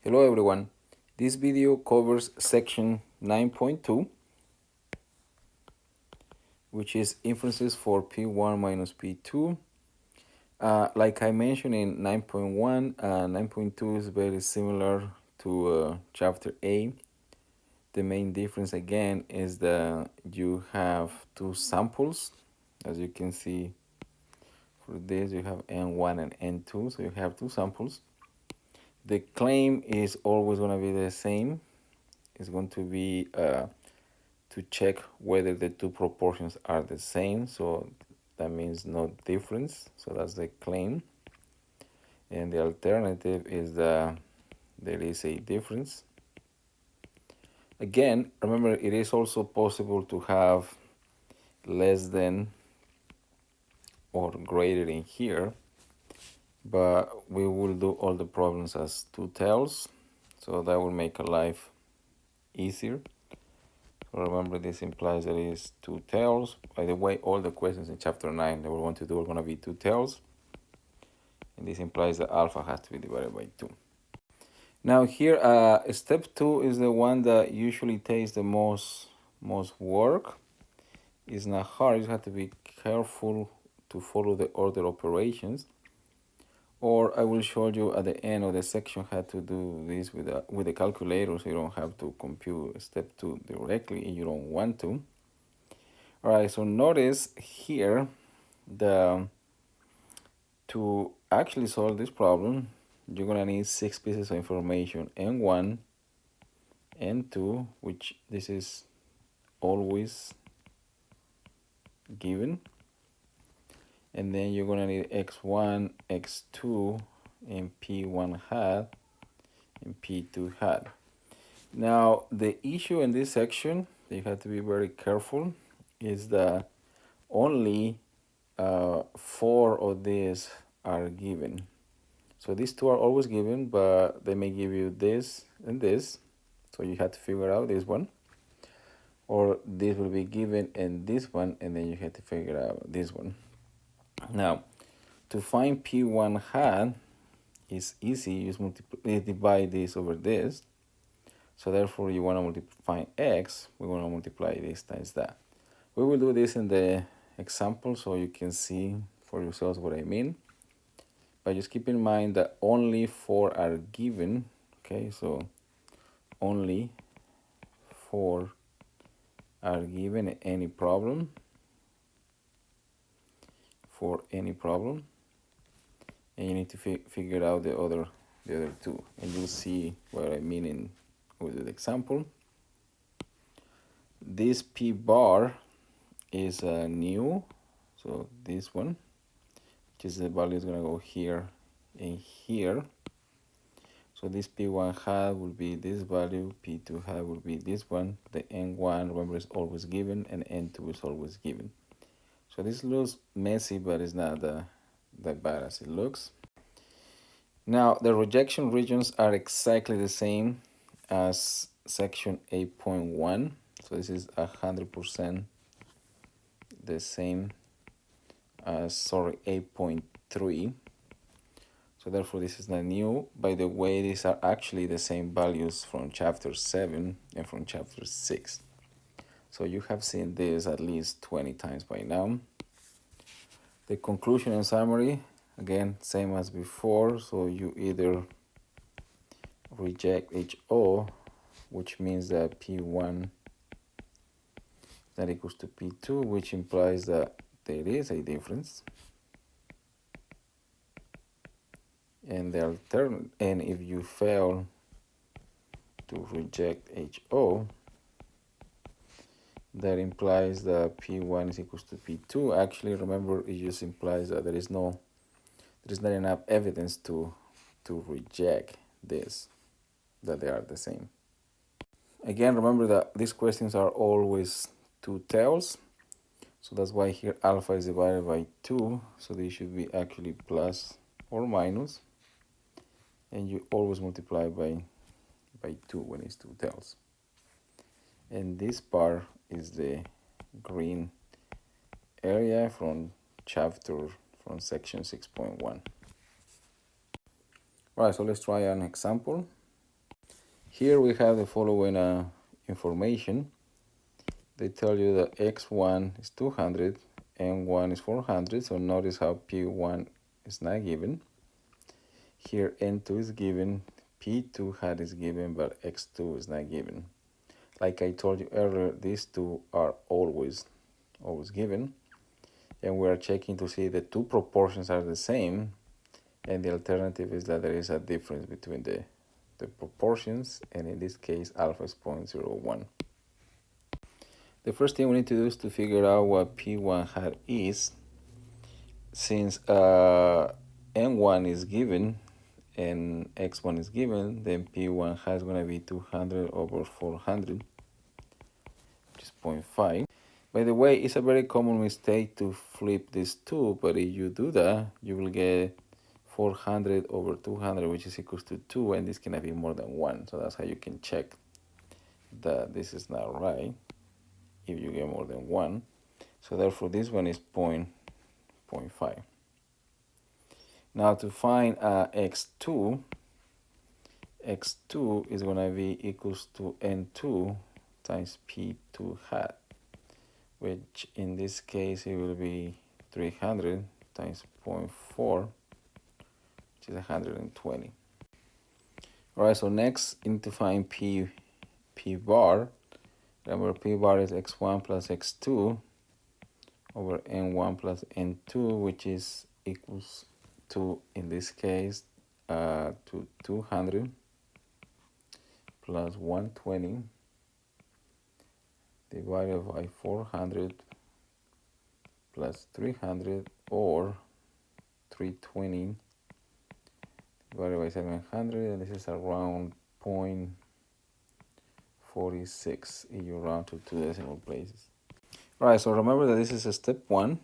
Hello everyone. This video covers section 9.2, which is inferences for P1 minus P2. Like I mentioned in 9.1, 9.2 is very similar to chapter A. The main difference again is that you have two samples. As you can see, for this you have N1 and N2, so you have two samples. The claim is always going to be the same. It's going to be to check whether the two proportions are the same, so that means no difference, so that's the claim. And the alternative is that there is a difference. Again, remember, it is also possible to have less than or greater in here, but we will do all the problems as two tails, so that will make our life easier. So remember, this implies that it is two tails. By the way, all the questions in chapter 9 that we want to do are going to be two tails. And this implies that alpha has to be divided by 2. Now here, step 2 is the one that usually takes the most work. It's not hard, you just have to be careful to follow the order operations. Or I will show you at the end of the section how to do this with the calculator, so you don't have to compute step 2 directly if you don't want to. All right, so notice here to actually solve this problem, you're gonna need 6 pieces of information, N1, N2, which this is always given, and then you're gonna need X1, X2, and P1 hat, and P2 hat. Now, the issue in this section that you have to be very careful is that only 4 of these are given. So these 2 are always given, but they may give you this and this. So you have to figure out this one. Or this will be given and this one, and then you have to figure out this one. Now, to find P1 hat is easy. You just divide this over this. So therefore, you want to multiply x. We want to multiply this times that. We will do this in the example so you can see for yourselves what I mean. But just keep in mind that only 4 are given. Okay, so only 4 are given any problem. For any problem, and you need to figure out the other 2, and you'll see what I mean with the example. This P bar is new, so this one, which is the value is going to go here and here. So this P1 hat will be this value, P2 hat will be this one. The N1, remember, is always given, and N2 is always given. So this looks messy, but it's not that bad as it looks. Now, the rejection regions are exactly the same as section 8.1. So this is 100% the same as, 8.3. So therefore, this is not new. By the way, these are actually the same values from chapter 7 and from chapter 6. So you have seen this at least 20 times by now. The conclusion and summary, again, same as before. So you either reject HO, which means that P1 that equals to P2, which implies that there is a difference. And and if you fail to reject HO, that implies that P1 is equals to P2. Actually, remember, it just implies that there is not enough evidence to reject this, that they are the same. Again, remember that these questions are always two tails. So that's why here alpha is divided by 2. So they should be actually plus or minus. And you always multiply by 2 when it's two tails. And this part is the green area from section 6.1. All right, so let's try an example. Here we have the following information. They tell you that x1 is 200, n1 is 400, so notice how p1 is not given. Here n2 is given, p2 hat is given, but x2 is not given. Like I told you earlier, these two are always given, and we are checking to see the two proportions are the same, and the alternative is that there is a difference between the proportions, and in this case alpha is 0.01. The first thing we need to do is to figure out what P1 hat is. Since N1 is given and X1 is given, then P1 hat is going to be 200 over 400, which is 0.5. By the way, it's a very common mistake to flip these two, but if you do that, you will get 400 over 200, which is equals to 2, and this cannot be more than 1. So that's how you can check that this is not right if you get more than 1. So therefore this one is 0.5. Now to find x2 is going to be equals to n2 times p2 hat, which in this case it will be 300 times 0.4, which is 120. All right, so next in to find p bar. Remember, p bar is x1 plus x2 over n1 plus n2, which is equals to, in this case, to 200 plus 120 divided by 400 plus 300, or 320 divided by 700, and this is around 0.46 if you round to 2 decimal places. All right, so remember that this is a step 1.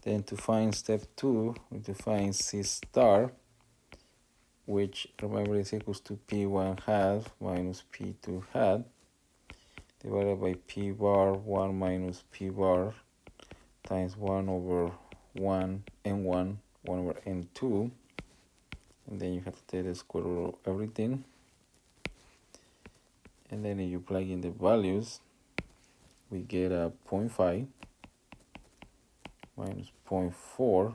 Then to find step 2, we need to find C star, which remember is equals to P1 hat minus P2 hat divided by P bar 1 minus P bar times 1 over 1 N1, 1 over N2. And then you have to take the square root of everything. And then if you plug in the values, we get a 0.5 minus 0.4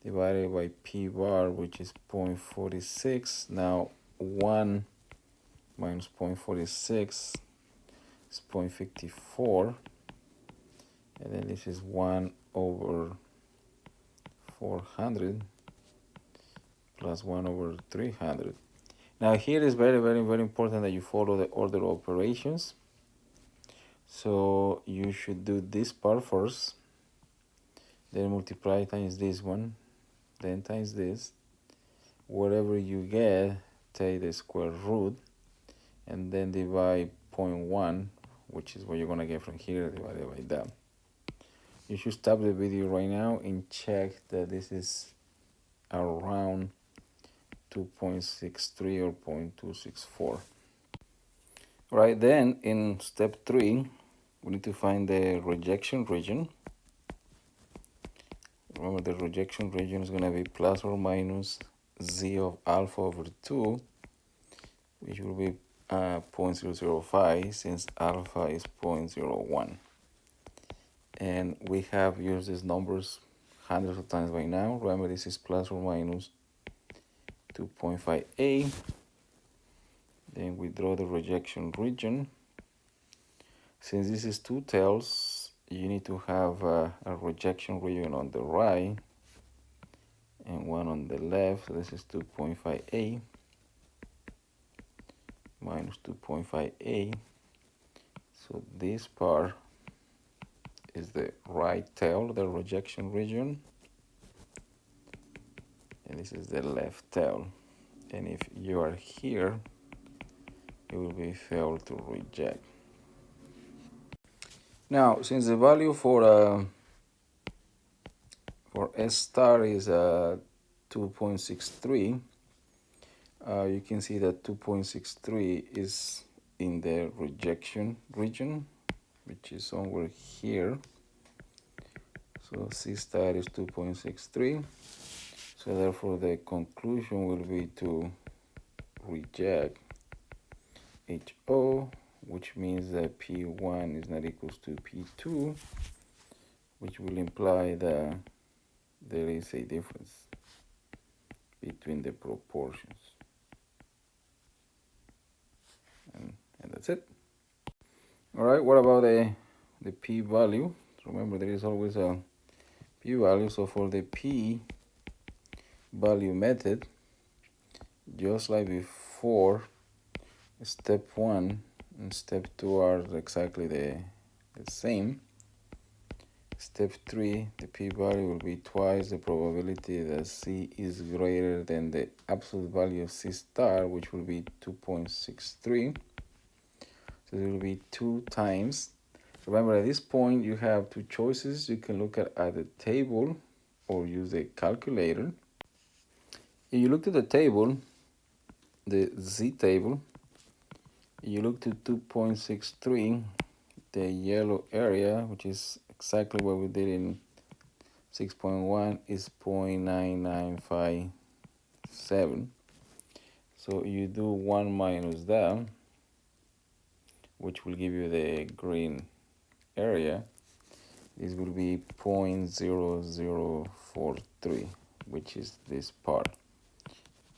divided by P bar, which is 0.46. Now 1 minus 0.46 is 0.54. And then this is 1 over 400 plus 1 over 300. Now here is very important that you follow the order of operations. So you should do this part first, then multiply times this one, then times this. Whatever you get, take the square root, and then divide 0.1, which is what you're gonna get from here, divided by that. You should stop the video right now and check that this is around 2.63 or 0.264. All right, then in step 3, we need to find the rejection region. Remember, the rejection region is going to be plus or minus z of alpha over 2, which will be 0.005 since alpha is 0.01. And we have used these numbers hundreds of times by now. Remember, this is plus or minus 2.5a. Then we draw the rejection region. Since this is two tails, you need to have a rejection region on the right and one on the left. So this is 2.5a minus 2.5a. So this part is the right tail, the rejection region, and this is the left tail. And if you are here, it will be fail to reject. Now, since the value for S star is 2.63, you can see that 2.63 is in the rejection region, which is somewhere here. So C star is 2.63. So therefore the conclusion will be to reject HO, which means that P1 is not equals to P2, which will imply that there is a difference between the proportions. And that's it. All right, what about the p-value? Remember, there is always a p-value. So for the p-value method, just like before, step 1 and step 2 are exactly the same. Step 3, the p-value will be twice the probability that C is greater than the absolute value of C star, which will be 2.63. So it will be 2 times. Remember, at this point, you have two choices. You can look at the table or use the calculator. If you look to the table, the Z table, you look to 2.63, the yellow area, which is exactly what we did in 6.1, is 0.9957. So you do 1 minus that, which will give you the green area. This will be 0.0043, which is this part.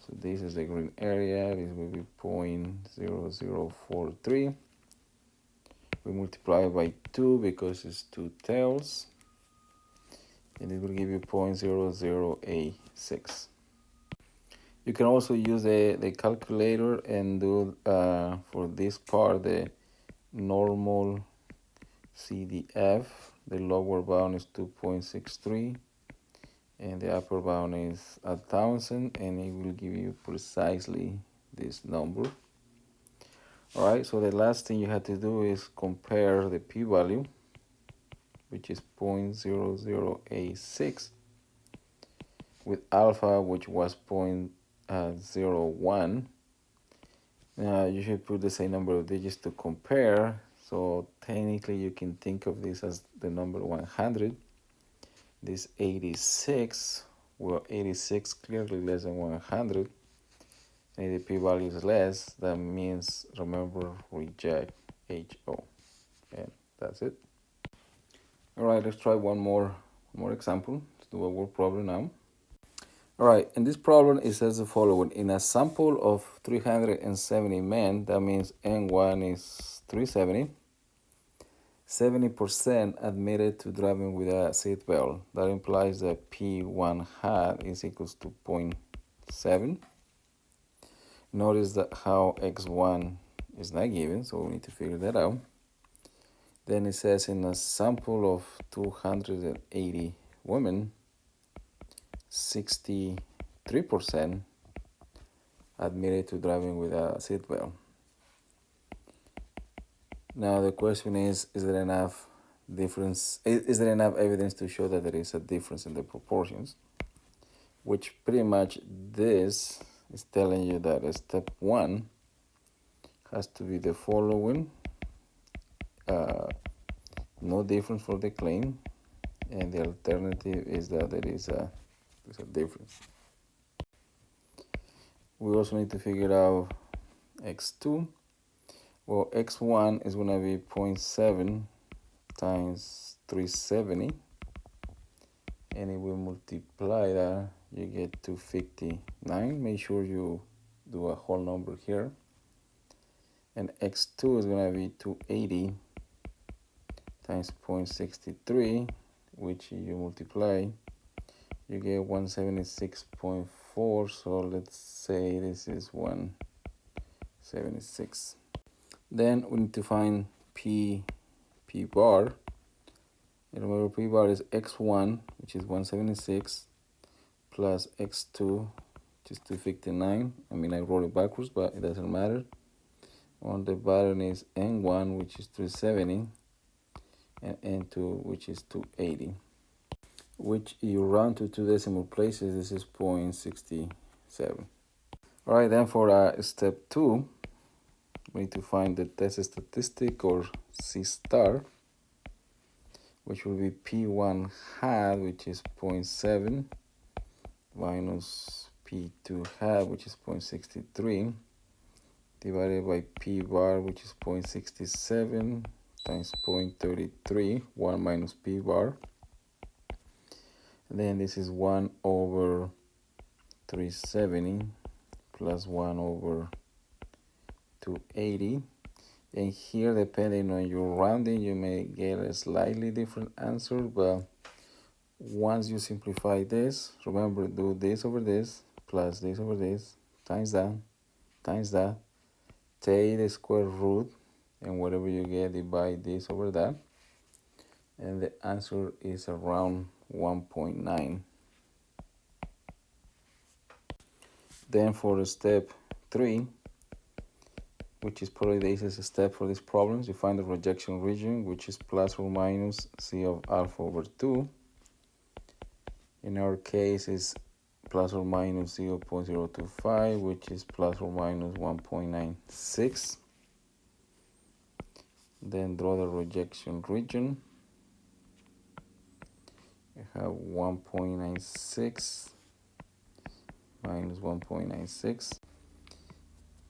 So this is the green area. This will be 0.0043. We multiply by 2 because it's 2 tails. And it will give you 0.0086. You can also use the calculator and do, for this part, the normal CDF. The lower bound is 2.63 and the upper bound is 1,000, and it will give you precisely this number. All right, so the last thing you have to do is compare the p-value, which is 0.0086, with alpha, which was 0.01. Now you should put the same number of digits to compare. So technically you can think of this as the number 100. This 86, well, 86 clearly less than 100. And if the p-value is less, that means, remember, reject HO. And that's it. All right, let's try one more example. Let's do a word problem now. All right, in this problem, it says the following. In a sample of 370 men, that means N1 is 370, 70% admitted to driving with a seatbelt. That implies that P1 hat is equals to 0.7. Notice that how X1 is not given, so we need to figure that out. Then it says in a sample of 280 women, 63% admitted to driving with a seatbelt. Now the question is there enough difference? Is there enough evidence to show that there is a difference in the proportions? Which pretty much this is telling you that step 1 has to be the following: no difference for the claim, and the alternative is that there's a difference. We also need to figure out X2. Well, X1 is going to be 0.7 times 370, and if we multiply that, you get 259. Make sure you do a whole number here. And X2 is going to be 280 times 0.63, which you multiply, you get 176.4. So let's say this is 176. Then we need to find P bar. And remember, P bar is X1, which is 176, plus X2, which is 259. I mean, I wrote it backwards, but it doesn't matter. On the bottom is N1, which is 370, and N2, which is 280. Which you round to 2 decimal places, this is 0.67. All right, then for step 2, we need to find the test statistic, or C star, which will be P1 hat, which is 0.7, minus P2 hat, which is 0.63. divided by p bar, which is 0.67 times 0.33, 1 minus p bar. And then this is 1 over 370 plus 1 over 280. And here, depending on your rounding, you may get a slightly different answer, but once you simplify this, remember, do this over this, plus this over this, times that, take the square root, and whatever you get, divide this over that, and the answer is around 1.9. Then for step 3, which is probably the easiest step for these problems, you find the rejection region, which is plus or minus C of alpha over 2. In our case, is plus or minus 0.025, which is plus or minus 1.96. Then draw the rejection region. We have 1.96 minus 1.96.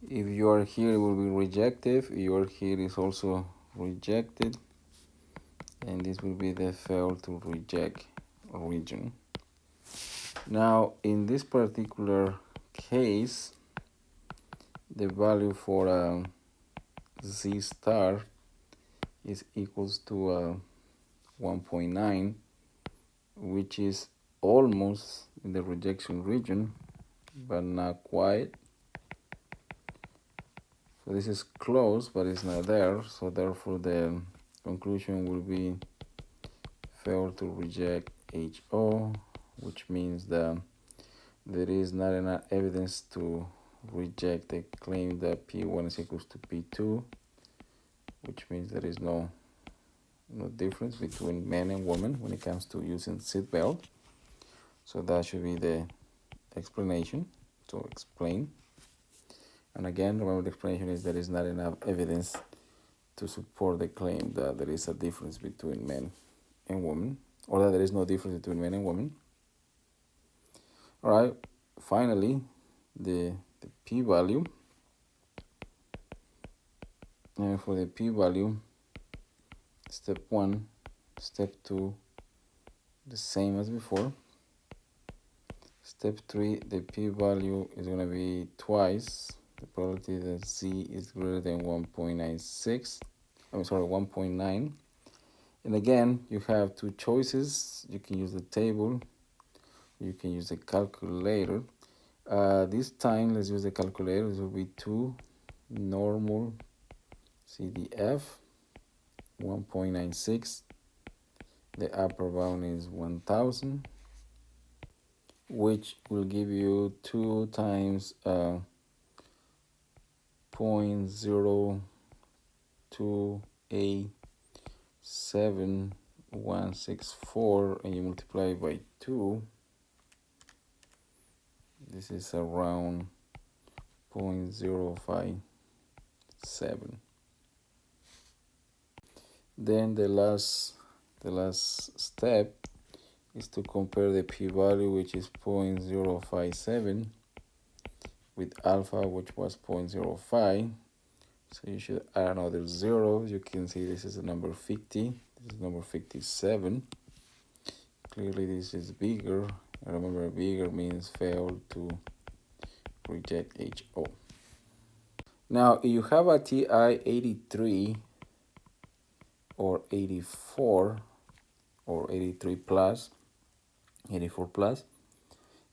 If you are here, it will be rejected. If you are here, is also rejected. And this will be the fail to reject region. Now, in this particular case, the value for Z star is equals to 1.9, which is almost in the rejection region, but not quite. So this is close, but it's not there. So therefore, the conclusion will be fail to reject HO, which means that there is not enough evidence to reject the claim that P1 is equals to P2, which means there is no difference between men and women when it comes to using seatbelt. So that should be the explanation. So explain. And again, remember, the explanation is there is not enough evidence to support the claim that there is a difference between men and women, or that there is no difference between men and women. All right, finally, the p-value. And for the p-value, step 1, step 2, the same as before. Step 3, the p-value is going to be twice the probability that Z is greater than 1.96. 1.9. And again, you have two choices. You can use the table. You can use the calculator. This time, let's use the calculator. This will be 2 normal CDF, 1.96. The upper bound is 1,000, which will give you 2 times 0.0287,164, and you multiply it by 2. This is around 0.057. Then the last step is to compare the p-value, which is 0.057, with alpha, which was 0.05. So you should add another 0. You can see this is the number 50. This is number 57. Clearly this is bigger. Remember, bigger means fail to reject HO. Now, if you have a TI 83 or 84 or 83 plus, 84 plus,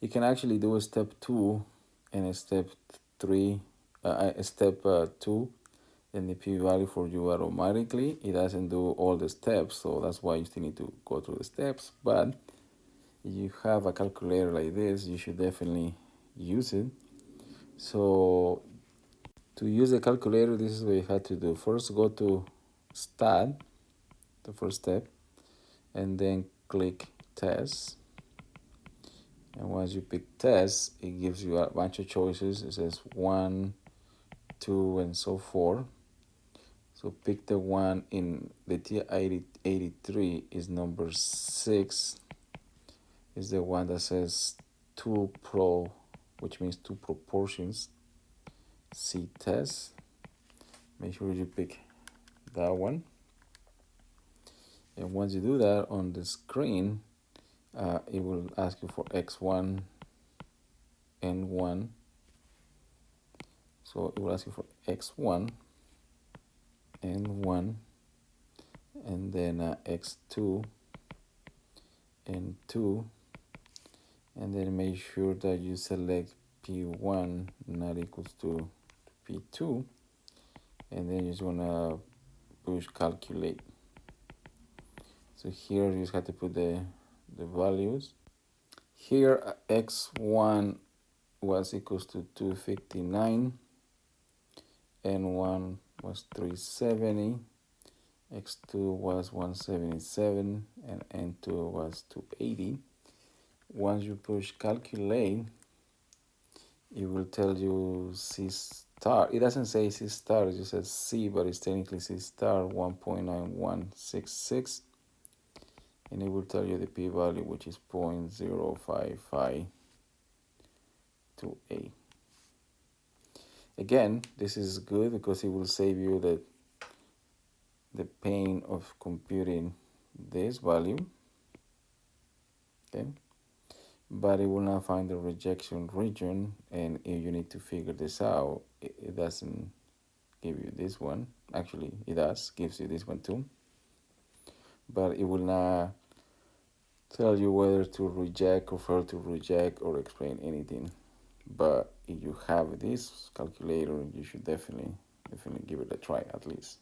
you can actually do a step 2 and a step 3, step 2, and the p-value for you automatically. It doesn't do all the steps, so that's why you still need to go through the steps. But if you have a calculator like this, you should definitely use it. So to use the calculator, this is what you have to do. First, go to Stat, the first step, and then click Test. And once you pick Test, it gives you a bunch of choices. It says 1, 2, and so forth. So pick the one in the TI-83 is number 6. Is the one that says 2 pro, which means 2 proportions. C test. Make sure you pick that one. And once you do that on the screen, it will ask you for X1 and 1. So it will ask you for X1 and 1, and then X2 and 2, and then make sure that you select P1 not equals to P2, and then you just want to push calculate. So here you just have to put the values. Here X1 was equals to 259, N1 was 370, X2 was 177, and N2 was 280. Once you push calculate, it will tell you C star. It doesn't say C star, it just says C, but it's technically C star 1.9166. And it will tell you the p-value, which is 0.0552. Again, this is good because it will save you the pain of computing this value. Okay, but it will not find the rejection region, and if you need to figure this out, it doesn't give you this one. Actually, it gives you this one too, but it will not tell you whether to reject or fail to reject or explain anything. But if you have this calculator, you should definitely give it a try at least.